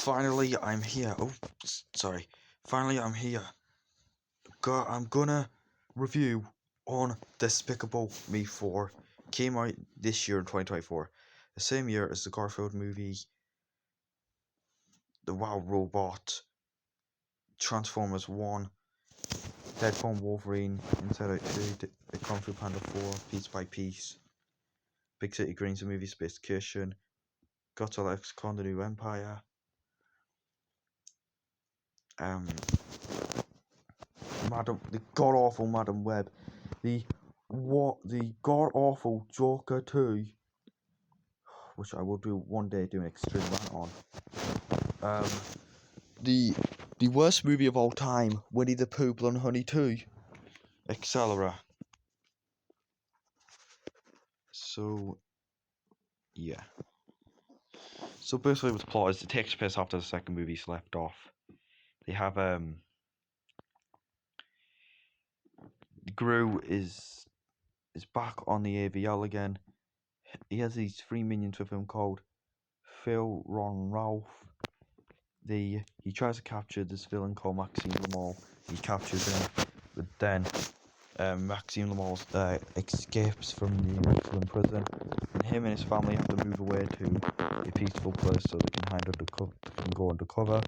finally I'm here. Oh, sorry. Finally I'm here. I'm gonna review on Despicable Me 4. Came out this year in 2024. The same year as the Garfield movie, the Wow Robot, Transformers 1, Deadpool Wolverine, Inside Out 2, the Kung Fu Panda 4, Piece by Piece, Big City Greens, the movie Specification, Godzilla X Kong, the New Empire, the god awful Madam Web, the god awful Joker 2, which I will do one day, do an extreme rant on. The worst movie of all time, Winnie the Pooh, Blood and Honey 2, etc. So yeah. So basically, with the plot is it takes place after the second movie's left off. They have Gru is back on the AVL again. He has these 3 minions with him called Phil, Ron, and Ralph. He tries to capture this villain called Maxime Le Mal. He captures him, but then Maxime Le Mal escapes from the Mexican prison, and him and his family have to move away to a peaceful place so they can go undercover.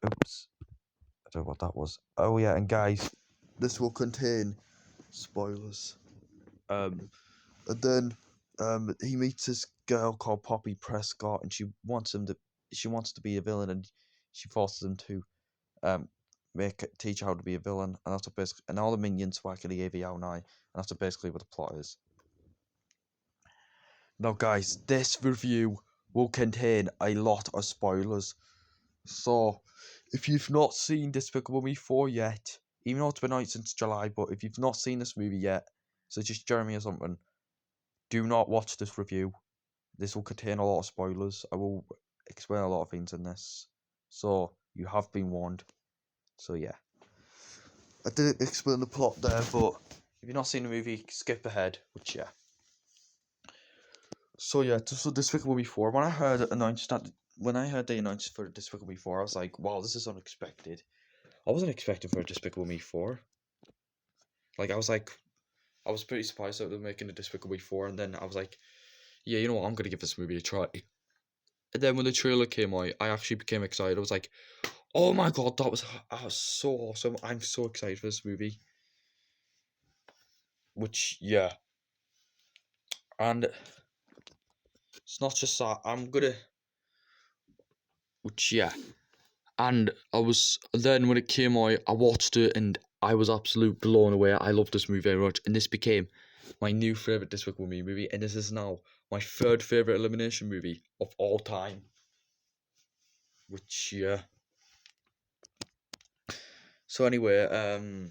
Oops, I don't know what that was. Oh yeah, and guys, this will contain spoilers. And then he meets this girl called Poppy Prescott, and she wants to be a villain, and she forces him to teach her how to be a villain, and that's basically, and all the minions work at the AVL now, and that's basically what the plot is. Now guys, this review will contain a lot of spoilers, so if you've not seen Despicable Me 4 yet, even though it's been out since July, but if you've not seen this movie yet, such as Jeremy or something, do not watch this review. This will contain a lot of spoilers. I will explain a lot of things in this, so you have been warned. So yeah, I didn't explain the plot there, but if you've not seen the movie, skip ahead. Which yeah. So yeah, so Despicable Me 4. When I heard they announced for Despicable Me 4, I was like, wow, this is unexpected. I wasn't expecting for a Despicable Me 4. Like I was pretty surprised that they were making a Despicable Me 4, and then I was like, yeah, you know what, I'm gonna give this movie a try. And then when the trailer came out, I actually became excited. I was like, oh my god, that was so awesome. I'm so excited for this movie. Which, yeah. And it's not just that, which, yeah. And then when it came out, I watched it and I was absolutely blown away. I loved this movie very much. And this became my new favourite Despicable Me movie. And this is now my third favourite Illumination movie of all time. Which, yeah. So anyway, hang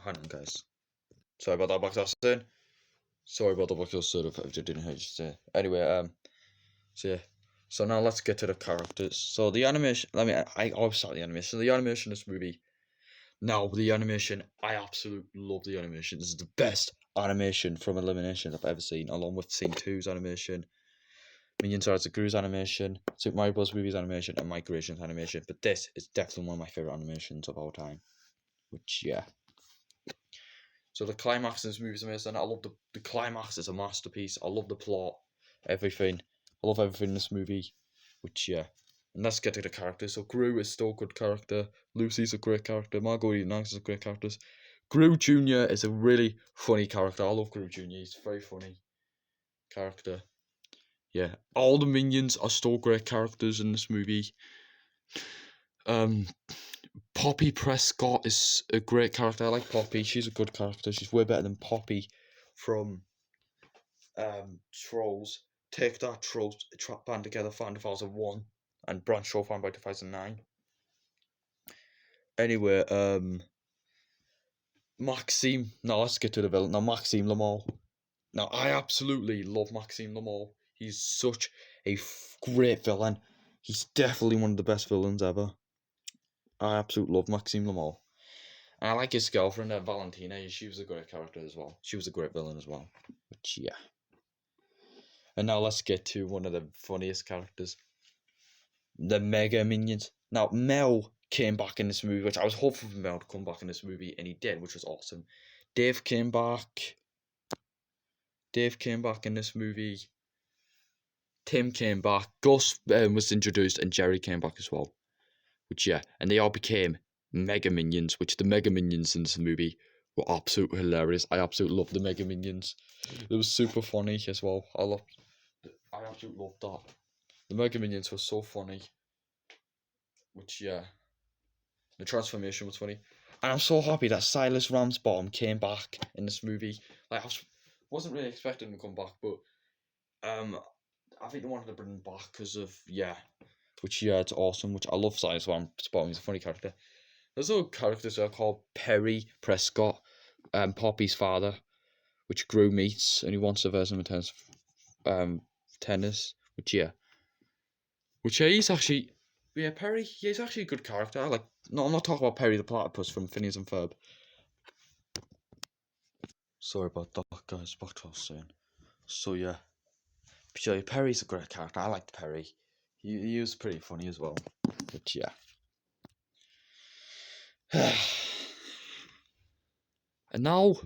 on guys. Sorry about that back in. Sorry about the back if I didn't hear you say. Anyway, so yeah. So now let's get to the characters. So the animation, I always start the animation. So the animation in this movie. Now, the animation, I absolutely love the animation. This is the best animation from Illumination I've ever seen, along with Scene 2's animation, Minions Vs. Gru's animation, Super Mario Bros. Movie's animation, and Migration's animation. But this is definitely one of my favourite animations of all time. Which, yeah. So the climax in this movie is amazing. I love the climax. It's a masterpiece. I love the plot, everything. I love everything in this movie. Which, yeah. And let's get to the characters. So Gru is still a good character. Lucy's a great character. Margot Nax is a great character. Gru Jr. is a really funny character. I love Gru Jr. He's a very funny character. Yeah. All the minions are still great characters in this movie. Poppy Prescott is a great character. I like Poppy. She's a good character. She's way better than Poppy from Trolls. Take That, Trolls Trap Band Together, found 2001, and Branch Show found by 2009. Anyway, Maxime. Now let's get to the villain. Now Maxime Le Mal. Now I absolutely love Maxime Le Mal. He's such a great villain. He's definitely one of the best villains ever. I absolutely love Maxime Le Mal. And I like his girlfriend, Valentina. She was a great character as well. She was a great villain as well. Which, yeah. And now let's get to one of the funniest characters, the Mega Minions. Now, Mel came back in this movie, which I was hoping for Mel to come back in this movie, and he did, which was awesome. Dave came back. Dave came back in this movie. Tim came back. Gus was introduced, and Jerry came back as well. Which, yeah, and they all became Mega Minions, which the Mega Minions in this movie were absolutely hilarious. I absolutely loved the Mega Minions. It was super funny as well. I absolutely loved that. The Mega Minions were so funny. Which, yeah, the transformation was funny. And I'm so happy that Silas Ramsbottom came back in this movie. Like, wasn't really expecting him to come back, but I think they wanted to bring him back because of, yeah, which, yeah, it's awesome. Which I love Silas Ramsbottom. He's a funny character. There's other characters that are called Perry Prescott, Poppy's father, which Gru meets, and he wants to verse him in tennis, which, yeah, he's actually, yeah, Perry, he's actually a good character. I'm not talking about Perry the Platypus from Phineas and Ferb. Sorry about that, guys. Back to what I was saying. So, yeah, Perry's a great character. I liked Perry. He was pretty funny as well. But, yeah. And now,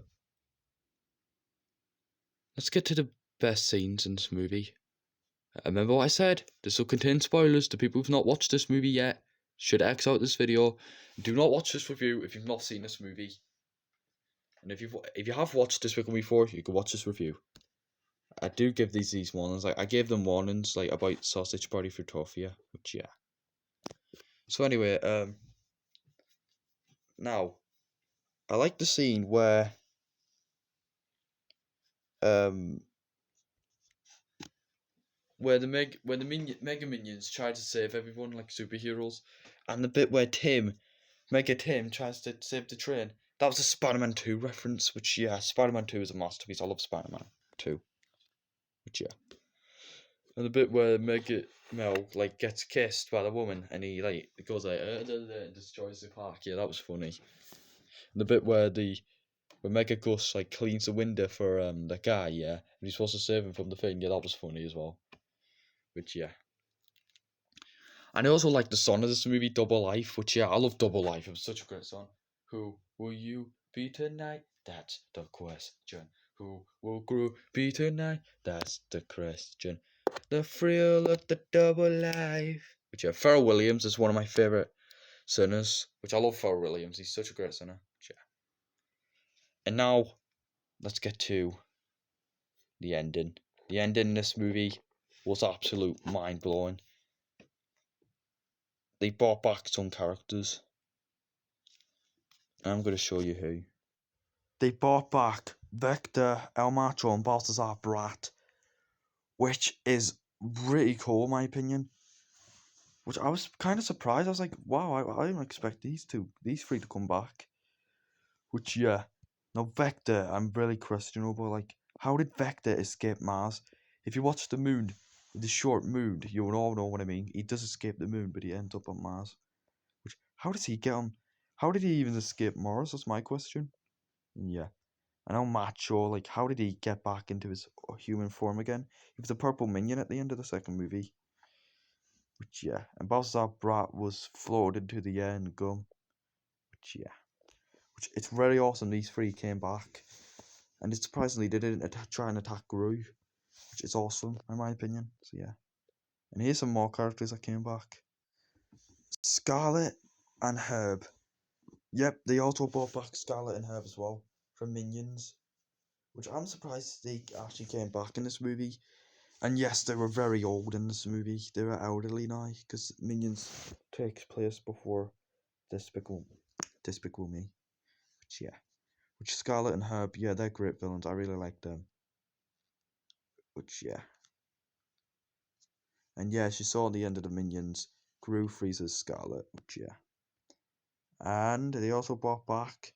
let's get to the best scenes in this movie. Remember what I said? This will contain spoilers. The people who've not watched this movie yet should X out this video. Do not watch this review if you've not seen this movie. And if you have watched Despicable Me 4, you can watch this review. I do give these warnings. Like, I gave them warnings like about Sausage Party Fruitopia, which, yeah. So anyway, now I like the scene where the Mega Minions try to save everyone like superheroes, and the bit where Mega Tim tries to save the train. That was a Spider-Man 2 reference, which, yeah, Spider-Man 2 is a masterpiece. I love Spider-Man 2. Which, yeah. And the bit where Mega Mel, like, gets kissed by the woman, and he, like, goes, like, and destroys the park. Yeah, that was funny. And the bit where Mega Gus, like, cleans the window for, the guy, yeah, and he's supposed to save him from the thing. Yeah, that was funny as well. Which, yeah. And I also like the song of this movie, Double Life, which, yeah, I love Double Life. It was such a great song. Who will you be tonight? That's the question. Who will Gru be tonight? That's the question. The thrill of the double life. Which, yeah, Pharrell Williams is one of my favourite singers. Which, I love Pharrell Williams. He's such a great singer. Which, yeah. And now, let's get to the ending. The ending in this movie was absolute mind-blowing. They brought back some characters. And I'm going to show you who. They brought back Vector, El Macho, and Balthazar Brat, which is really cool in my opinion. Which I was kind of surprised. I was like, wow, I didn't expect these three to come back. Which, yeah. Now, Vector, I'm really questionable. Like, how did Vector escape Mars? If you watch the moon, the short moon, you will all know what I mean. He does escape the moon, but he ends up on Mars. Which, how does he get on? How did he even escape Mars? That's my question. Yeah. I know Macho, like, how did he get back into his human form again? He was a purple minion at the end of the second movie. Which, yeah. And Balthazar Brat was floated into the air and gum. Which, yeah. Which, it's very awesome these three came back. And it's surprisingly they didn't try and attack Gru. Which is awesome, in my opinion. So, yeah. And here's some more characters that came back. Scarlet and Herb. Yep, they also brought back Scarlet and Herb as well. From Minions. Which I'm surprised they actually came back in this movie. And yes, they were very old in this movie. They were elderly now, because Minions takes place before Despicable Me. Which, yeah. Which Scarlet and Herb, yeah, they're great villains. I really like them. Which, yeah. And yes, you saw at the end of the Minions, Gru freezes Scarlet. Which, yeah. And they also brought back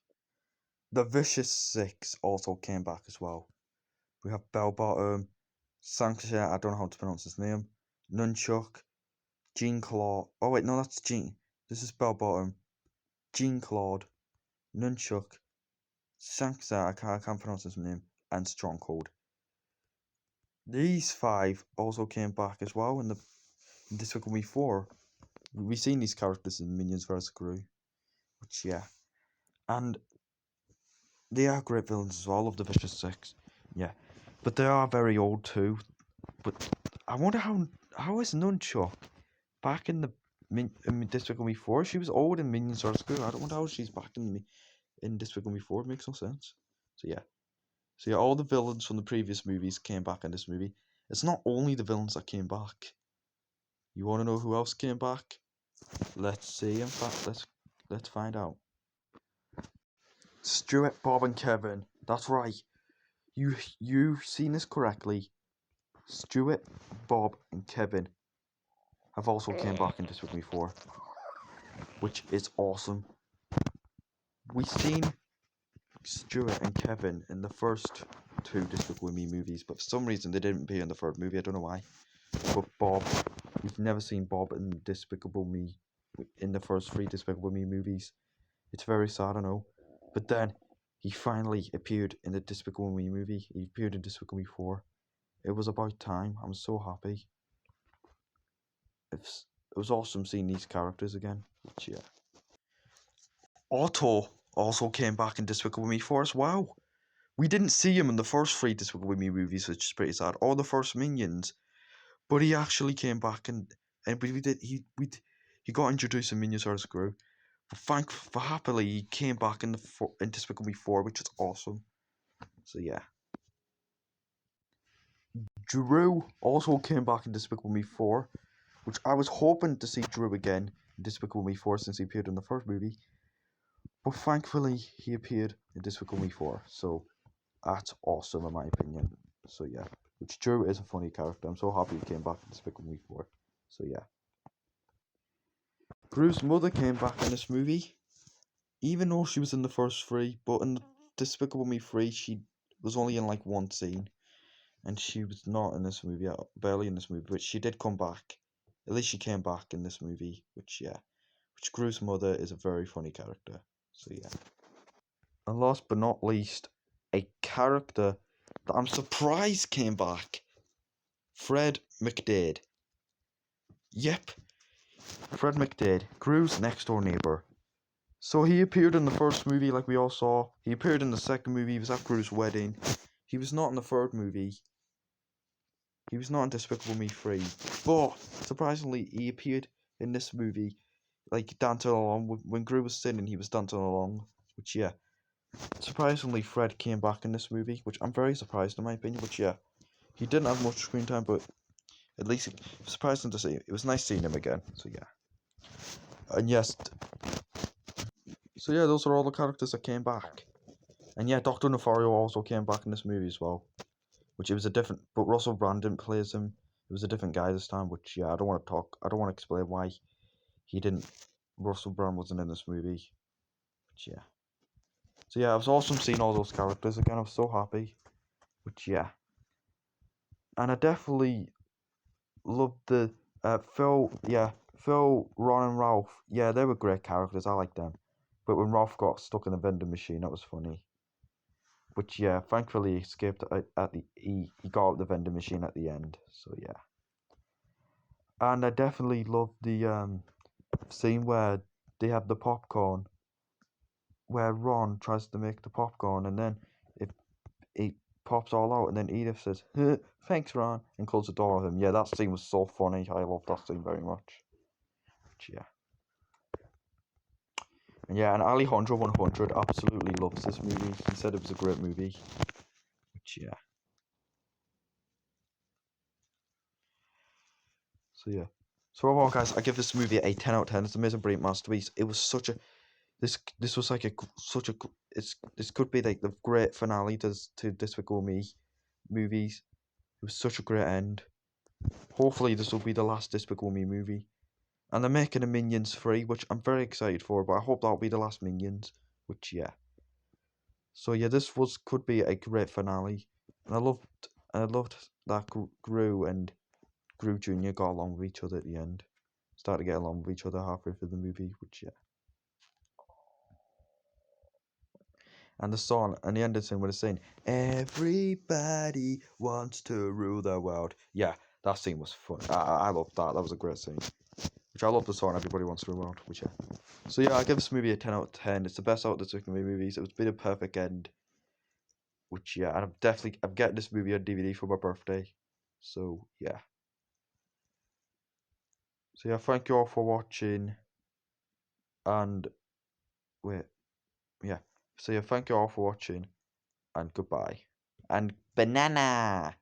the Vicious Six also came back as well. We have Bell Bottom, Sanctia, I don't know how to pronounce his name, Nunchuck, Jean Claude. Oh wait, no, that's Jean. This is Bell Bottom, Jean Claude, Nunchuck, Sanctia, I can't pronounce his name, and Stronghold. these 5 also came back as well in Despicable Me 4. We've seen these characters in Minions vs. Gru, which, yeah. And they are great villains as well, of the Vicious Six. Yeah. But they are very old too. But I wonder how is Nunchuck back in Despicable Me 4? She was old in Minions vs. Gru. I don't wonder how she's back in Despicable Me 4. It makes no sense. So yeah, all the villains from the previous movies came back in this movie. It's not only the villains that came back. You want to know who else came back? Let's see. In fact, let's find out. Stuart, Bob, and Kevin. That's right. You've seen this correctly. Stuart, Bob, and Kevin have also came back in Despicable Me 4, which is awesome. We've seen Stuart and Kevin in the first 2 Despicable Me movies, but for some reason they didn't appear in the third movie. I don't know why. But Bob, we've never seen Bob in Despicable Me in the first 3 Despicable Me movies. It's very sad, I know. But then he finally appeared in the Despicable Me movie. He appeared in Despicable Me 4. It was about time. I'm so happy. It was awesome seeing these characters again. Which, yeah. Otto also came back in Despicable Me 4 as well. We didn't see him in the first 3 Despicable Me movies, which is pretty sad, or the first Minions. But he actually came back and he got introduced in Minions vs. Gru. But happily he came back in Despicable Me 4, which is awesome. So yeah. Drew also came back in Despicable Me 4, which I was hoping to see Drew again in Despicable Me 4 since he appeared in the first movie. But thankfully he appeared in Despicable Me 4, so that's awesome in my opinion. So yeah, which Drew is a funny character. I'm so happy he came back in Despicable Me 4. So yeah. Gru's mother came back in this movie, even though she was in the first 3, but in Despicable Me 3 she was only in like 1 scene. And she was not in this movie, barely in this movie, but she did come back. At least she came back in this movie, which Gru's mother is a very funny character. So yeah. And last but not least, a character that I'm surprised came back. Fred McDade. Yep, Fred McDade, Gru's next door neighbor. So he appeared in the first movie, like we all saw. He appeared in the second movie. He was at Gru's wedding. He was not in the third movie. He was not in Despicable Me 3, but surprisingly, he appeared in this movie, like dancing along. When Gru was singing, he was dancing along, which, yeah. Surprisingly, Fred came back in this movie, which I'm very surprised in my opinion, which, yeah. He didn't have much screen time, but at least it was surprising to see. It was nice seeing him again, so yeah. And yes, so yeah, those are all the characters that came back. And yeah, Dr. Nefario also came back in this movie as well. Which it was a different, but Russell Brand didn't play as him. It was a different guy this time, which, yeah, I don't want to explain why Russell Brand wasn't in this movie. But yeah. So yeah, it was awesome seeing all those characters again. I was so happy. Which, yeah. And I definitely loved the, Phil, Ron and Ralph. Yeah, they were great characters. I liked them. But when Ralph got stuck in the vending machine, that was funny. Which, yeah, thankfully he escaped he got out the vending machine at the end. So yeah. And I definitely loved the scene where they have the popcorn, where Ron tries to make the popcorn, and then it pops all out, and then Edith says, "Thanks, Ron," and closes the door on him. Yeah, that scene was so funny. I loved that scene very much. But yeah. And yeah, and Alejandro 100 absolutely loves this movie. He said it was a great movie. Which, yeah. So yeah. So overall, guys, I give this movie a 10 out of 10. It's an amazing, brilliant masterpiece. It was such a this was like this could be like the great finale to Despicable Me movies. It was such a great end. Hopefully this will be the last Despicable Me movie. And they're making a Minions 3, which I'm very excited for, but I hope that'll be the last Minions. Which, yeah. So yeah, this could be a great finale. And I loved that Gru and Gru Jr. got along with each other at the end. Started to get along with each other halfway through the movie, which, yeah. And the song and the ending scene where it's saying, "Everybody wants to rule the world." Yeah, that scene was fun. I loved that. That was a great scene. Which I love the song "Everybody Wants to Rule the World." Which yeah. So yeah, I give this movie a 10 out of 10. It's the best out of the Despicable Me movies. It was been a perfect end. Which yeah, and I'm getting this movie on DVD for my birthday. So yeah. So yeah, thank you all for watching. And wait, yeah. So yeah, thank you all for watching. And goodbye. And banana.